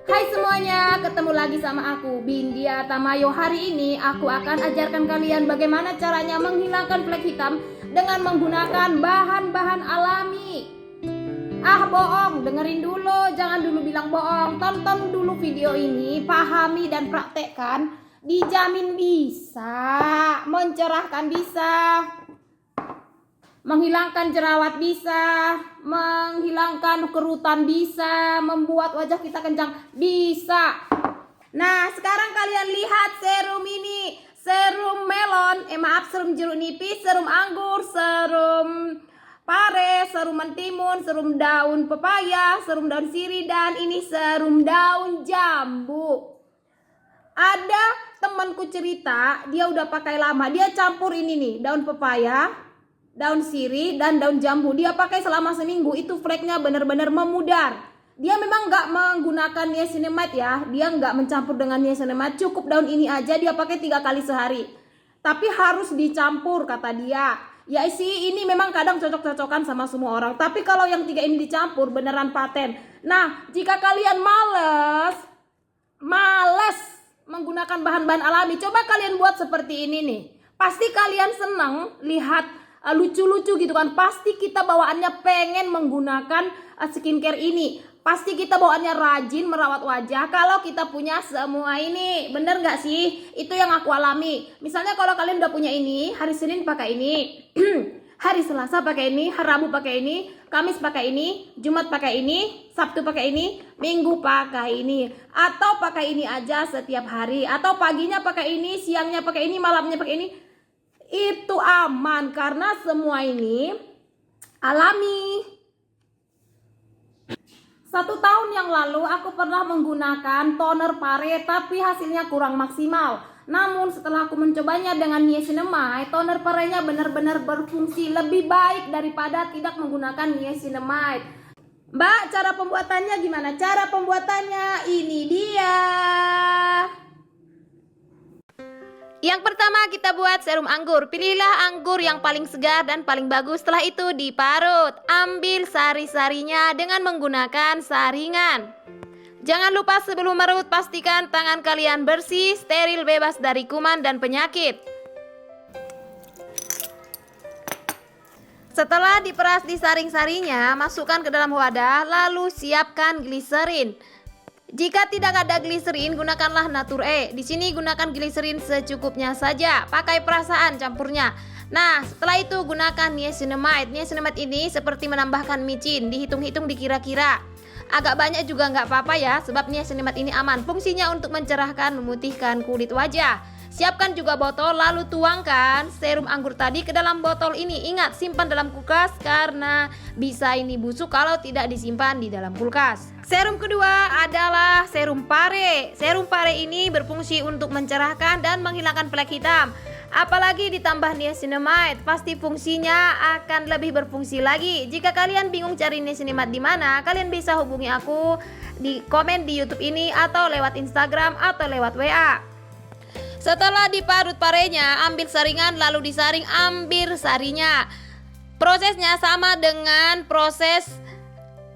Hai semuanya, ketemu lagi sama aku Bindia Tamayo. Hari ini aku akan ajarkan kalian bagaimana caranya menghilangkan flek hitam dengan menggunakan bahan-bahan alami. Ah bohong, dengerin dulu, jangan dulu bilang bohong. Tonton dulu video ini, pahami dan praktekkan. Dijamin bisa, mencerahkan bisa, menghilangkan jerawat bisa, menghilangkan kerutan bisa, membuat wajah kita kencang bisa. Nah, sekarang kalian lihat serum ini. Serum melon, maaf, serum jeruk nipis, serum anggur, serum pare, serum mentimun, serum daun pepaya, serum daun sirih, dan ini serum daun jambu. Ada temanku cerita, dia udah pakai lama, dia campur ini nih, daun pepaya, daun sirih, dan daun jambu. Dia pakai selama seminggu, itu fleknya benar-benar memudar. Dia memang nggak menggunakan niacinamide ya, dia nggak mencampur dengan niacinamide, cukup daun ini aja dia pakai 3 kali sehari. Tapi harus dicampur kata dia. Ya sih, ini memang kadang cocok-cocokan sama semua orang. Tapi kalau yang 3 ini dicampur beneran paten. Nah, jika kalian males menggunakan bahan-bahan alami, coba kalian buat seperti ini nih. Pasti kalian senang lihat lucu-lucu gitu kan. Pasti kita bawaannya pengen menggunakan skincare ini. Pasti kita bawaannya rajin merawat wajah kalau kita punya semua ini. Bener gak sih? Itu yang aku alami. Misalnya kalau kalian udah punya ini, hari Senin pakai ini, hari Selasa pakai ini, hari Rabu pakai ini, Kamis pakai ini, Jumat pakai ini, Sabtu pakai ini, Minggu pakai ini. Atau pakai ini aja setiap hari. Atau paginya pakai ini, siangnya pakai ini, malamnya pakai ini. Itu aman karena semua ini alami. 1 tahun yang lalu aku pernah menggunakan toner pare tapi hasilnya kurang maksimal. Namun setelah aku mencobanya dengan niacinamide, toner parenya benar-benar berfungsi lebih baik daripada tidak menggunakan niacinamide. Mbak, cara pembuatannya gimana? Cara pembuatannya ini dia. Yang pertama kita buat serum anggur. Pilihlah anggur yang paling segar dan paling bagus. Setelah itu diparut. Ambil sari-sarinya dengan menggunakan saringan. Jangan lupa sebelum merut pastikan tangan kalian bersih, steril, bebas dari kuman dan penyakit. Setelah diperas disaring sarinya, masukkan ke dalam wadah lalu siapkan gliserin. Jika tidak ada gliserin, gunakanlah Nature. Di sini gunakan gliserin secukupnya saja, pakai perasaan campurnya. Nah, setelah itu gunakan niacinamide. Niacinamide ini seperti menambahkan micin, dihitung-hitung dikira-kira. Agak banyak juga nggak apa-apa ya, sebab niacinamide ini aman. Fungsinya untuk mencerahkan, memutihkan kulit wajah. Siapkan juga botol, lalu tuangkan serum anggur tadi ke dalam botol ini. Ingat, simpan dalam kulkas karena bisa ini busuk kalau tidak disimpan di dalam kulkas. Serum kedua adalah serum pare. Serum pare ini berfungsi untuk mencerahkan dan menghilangkan flek hitam. Apalagi ditambah niacinamide, pasti fungsinya akan lebih berfungsi lagi. Jika kalian bingung cari niacinamide di mana, kalian bisa hubungi aku di komen di YouTube ini atau lewat Instagram atau lewat WA. Setelah diparut parenya, ambil saringan lalu disaring, ambil sarinya. Prosesnya sama dengan proses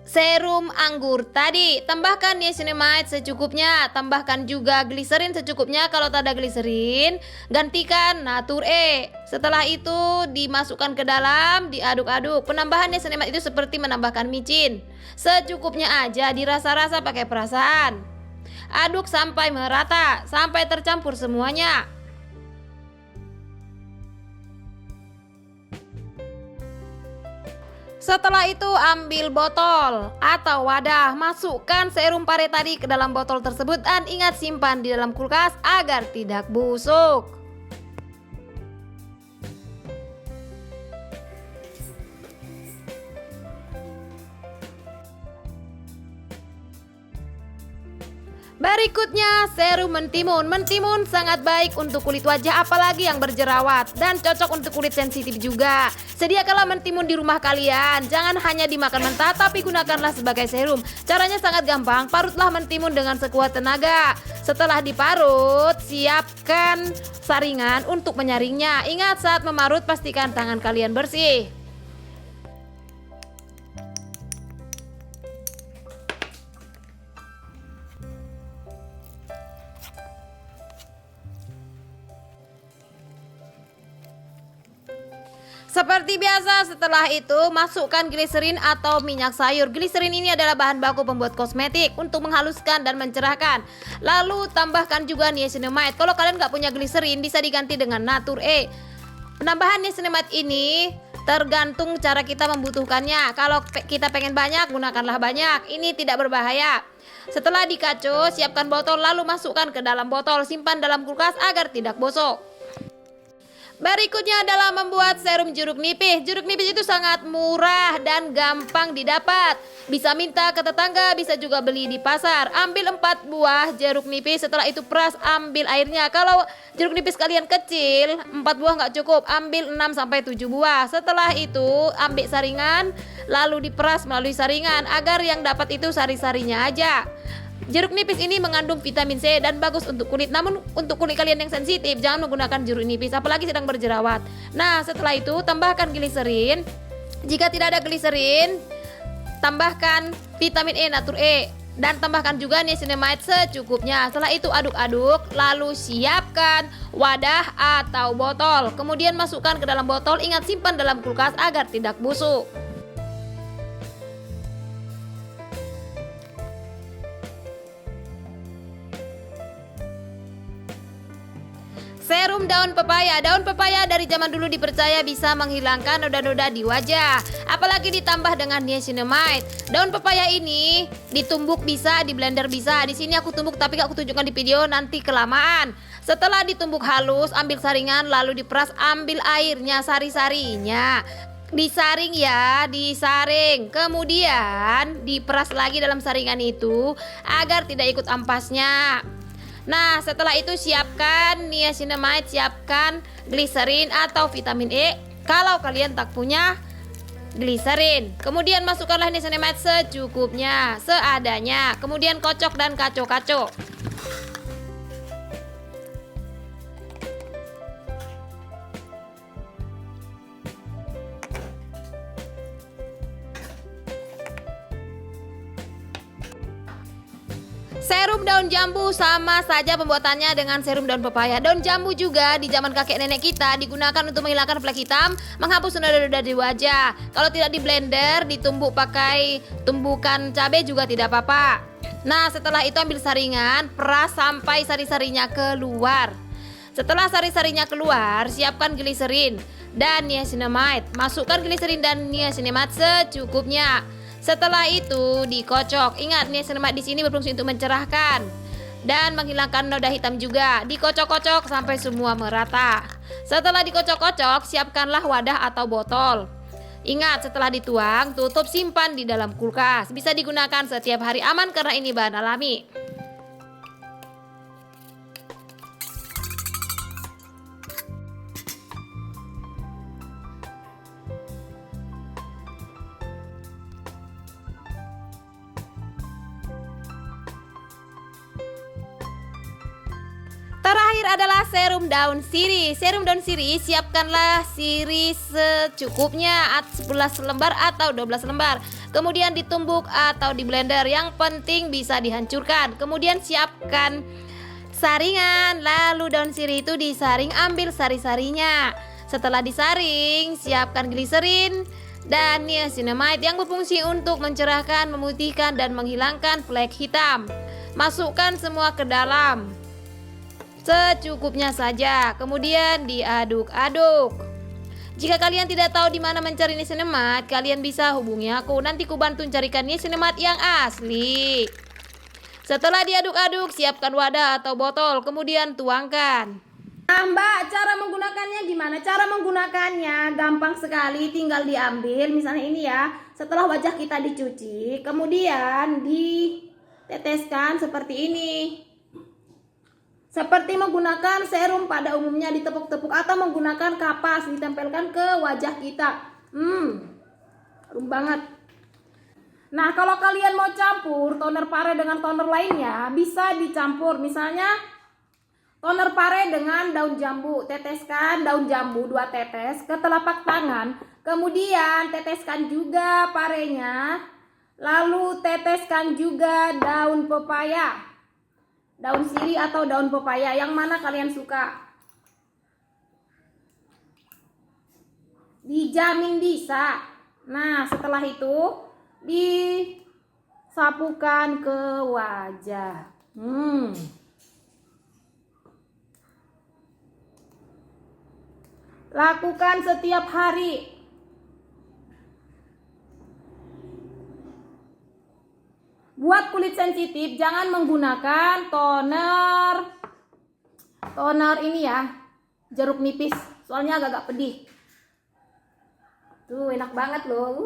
serum anggur tadi. Tambahkan niacinamide secukupnya, tambahkan juga gliserin secukupnya. Kalau tak ada gliserin, gantikan Nature. Setelah itu dimasukkan ke dalam, diaduk-aduk. Penambahan niacinamide itu seperti menambahkan micin. Secukupnya aja, dirasa-rasa pakai perasaan. Aduk sampai merata, sampai tercampur semuanya. Setelah itu ambil botol atau wadah, masukkan serum pare tadi ke dalam botol tersebut dan ingat simpan di dalam kulkas agar tidak busuk. Berikutnya serum mentimun. Mentimun sangat baik untuk kulit wajah apalagi yang berjerawat dan cocok untuk kulit sensitif juga. Sediakanlah mentimun di rumah kalian. Jangan hanya dimakan mentah tapi gunakanlah sebagai serum. Caranya sangat gampang. Parutlah mentimun dengan sekuat tenaga. Setelah diparut, siapkan saringan untuk menyaringnya. Ingat saat memarut pastikan tangan kalian bersih. Seperti biasa, setelah itu masukkan gliserin atau minyak sayur. Gliserin ini adalah bahan baku pembuat kosmetik untuk menghaluskan dan mencerahkan. Lalu tambahkan juga niacinamide. Kalau kalian nggak punya gliserin, bisa diganti dengan Natur E. Penambahan niacinamide ini tergantung cara kita membutuhkannya. Kalau kita pengen banyak, gunakanlah banyak. Ini tidak berbahaya. Setelah dikacau, siapkan botol lalu masukkan ke dalam botol. Simpan dalam kulkas agar tidak bosok. Berikutnya adalah membuat serum jeruk nipis. Jeruk nipis itu sangat murah dan gampang didapat. Bisa minta ke tetangga, bisa juga beli di pasar. Ambil 4 buah jeruk nipis, setelah itu peras, ambil airnya. Kalau jeruk nipis kalian kecil, 4 buah nggak cukup, ambil 6-7 buah. Setelah itu ambil saringan, lalu diperas melalui saringan agar yang dapat itu sari-sarinya aja. Jeruk nipis ini mengandung vitamin C dan bagus untuk kulit. Namun untuk kulit kalian yang sensitif, jangan menggunakan jeruk nipis, apalagi sedang berjerawat. Nah, setelah itu tambahkan gliserin. Jika tidak ada gliserin, tambahkan vitamin E, Natur E. Dan tambahkan juga niacinamide secukupnya. Setelah itu aduk-aduk, lalu siapkan wadah atau botol. Kemudian masukkan ke dalam botol, ingat simpan dalam kulkas agar tidak busuk. Serum daun pepaya. Daun pepaya dari zaman dulu dipercaya bisa menghilangkan noda-noda di wajah, apalagi ditambah dengan niacinamide. Daun pepaya ini ditumbuk bisa, di blender bisa. Di sini aku tumbuk tapi aku tunjukkan di video, nanti kelamaan. Setelah ditumbuk halus, ambil saringan lalu diperas, ambil airnya, sari-sarinya. Disaring ya, disaring. Kemudian diperas lagi dalam saringan itu agar tidak ikut ampasnya. Nah, setelah itu siapkan niacinamide, siapkan gliserin atau vitamin E kalau kalian tak punya gliserin. Kemudian masukkanlah niacinamide secukupnya, seadanya. Kemudian kocok dan kacau-kacau. Serum daun jambu sama saja pembuatannya dengan serum daun pepaya. Daun jambu juga di zaman kakek nenek kita digunakan untuk menghilangkan flek hitam, menghapus noda-noda di wajah. Kalau tidak di blender, ditumbuk pakai tumbukan cabai juga tidak apa-apa. Nah, setelah itu ambil saringan, peras sampai sari-sarinya keluar. Setelah sari-sarinya keluar, siapkan gliserin dan niacinamide. Masukkan gliserin dan niacinamide secukupnya. Setelah itu dikocok. Ingat, niacinamide di sini berfungsi untuk mencerahkan dan menghilangkan noda hitam juga. Dikocok-kocok sampai semua merata. Setelah dikocok-kocok, siapkanlah wadah atau botol. Ingat, setelah dituang, tutup, simpan di dalam kulkas. Bisa digunakan setiap hari, aman karena ini bahan alami. Terakhir adalah serum daun sirih. Serum daun sirih siapkanlah sirih secukupnya, 11 lembar atau 12 lembar. Kemudian ditumbuk atau di blender, yang penting bisa dihancurkan. Kemudian siapkan saringan, lalu daun sirih itu disaring, ambil sari-sarinya. Setelah disaring, siapkan gliserin dan niacinamide yang berfungsi untuk mencerahkan, memutihkan dan menghilangkan flek hitam. Masukkan semua ke dalam secukupnya saja, kemudian diaduk-aduk. Jika kalian tidak tahu di mana mencari niacinamide, kalian bisa hubungi aku, nanti ku bantu carikan niacinamide yang asli. Setelah diaduk-aduk, siapkan wadah atau botol, kemudian tuangkan. Nah Mbak, cara menggunakannya gimana? Cara menggunakannya gampang sekali, tinggal diambil, misalnya ini ya. Setelah wajah kita dicuci, kemudian diteteskan seperti ini. Seperti menggunakan serum pada umumnya, ditepuk-tepuk atau menggunakan kapas, ditempelkan ke wajah kita. Harum banget. Nah, kalau kalian mau campur toner pare dengan toner lainnya, bisa dicampur. Misalnya toner pare dengan daun jambu. Teteskan daun jambu 2 tetes ke telapak tangan. Kemudian teteskan juga parenya. Lalu teteskan juga daun pepaya. Daun sirih atau daun pepaya, yang mana kalian suka. Dijamin bisa. Nah, setelah itu disapukan ke wajah. Lakukan setiap hari. Buat kulit sensitif jangan menggunakan toner ini ya, jeruk nipis, soalnya agak-agak pedih. Tuh enak banget loh.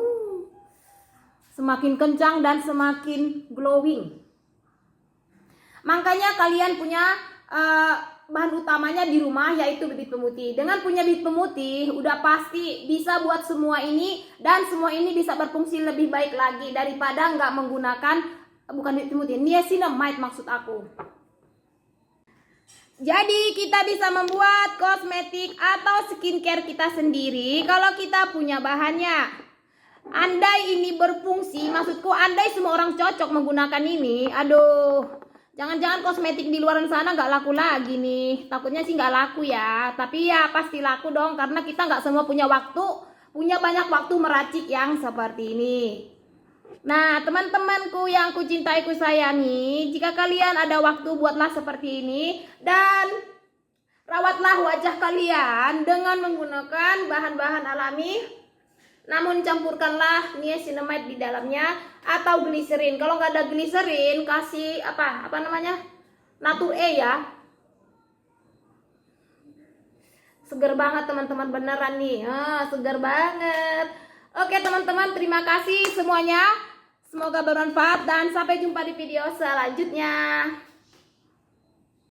Semakin kencang dan semakin glowing. Makanya kalian punya bahan utamanya di rumah, yaitu bibit pemutih. Dengan punya bibit pemutih udah pasti bisa buat semua ini, dan semua ini bisa berfungsi lebih baik lagi daripada nggak menggunakan, bukan bibit pemutih, niacinamide maksud aku. Jadi kita bisa membuat kosmetik atau skincare kita sendiri kalau kita punya bahannya. Andai ini berfungsi, maksudku andai semua orang cocok menggunakan ini, aduh, jangan-jangan kosmetik di luar sana nggak laku lagi nih. Takutnya sih nggak laku ya, tapi ya pasti laku dong, karena kita nggak semua punya banyak waktu meracik yang seperti ini. Nah, teman-temanku yang kucintai, ku sayangi, jika kalian ada waktu, buatlah seperti ini dan rawatlah wajah kalian dengan menggunakan bahan-bahan alami. Namun campurkanlah niacinamide di dalamnya atau gliserin. Kalau nggak ada gliserin, kasih apa namanya, Natur E ya. Seger banget teman-teman, beneran nih, seger banget. Oke teman-teman, terima kasih semuanya. Semoga bermanfaat dan sampai jumpa di video selanjutnya.